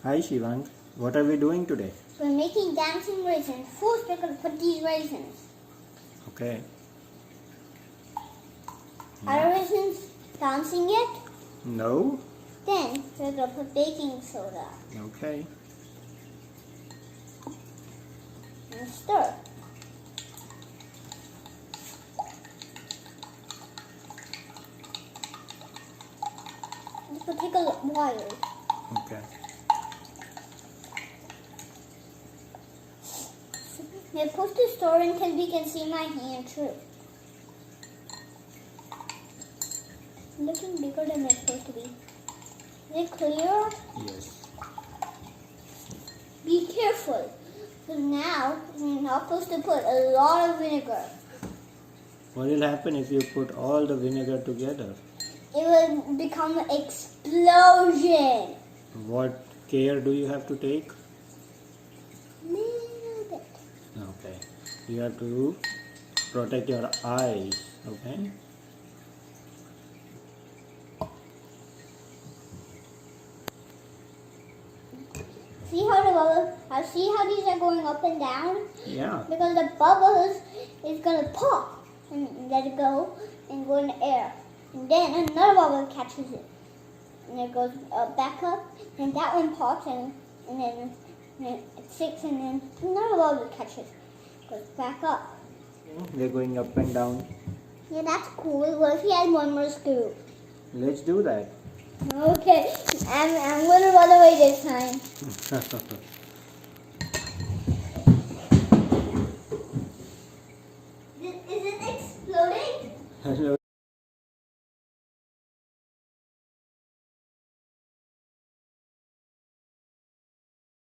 Hi Shivang, what are we doing today? We're making dancing raisins. First, we're going to put these raisins. Okay. Are the raisins dancing yet? No? Then, we're going to put baking soda Okay. and stir. This will take a while. Okay. We're supposed to stir until we can see my hand too. Looking bigger than it's supposed to be. Is it clear? Yes. Be careful. So now, we're not supposed to put a lot of vinegar. What will happen if you put all the vinegar together? It will become an explosion. What care do you have to take? Little bit. Okay. You have to protect your eyes. Okay. See how the bubbles, see how these are going up and down? Yeah. Because the bubbles is going to pop and let it go and go in the air. And then another bubble catches it. And it goes back up, and that one pops, and then it sticks, and then another bubble catches it. Goes back up. They're going up and down. Yeah, that's cool. What if he had one more scoop? Let's do that. Okay, I'm going to run away this time. Is it exploding? Hello.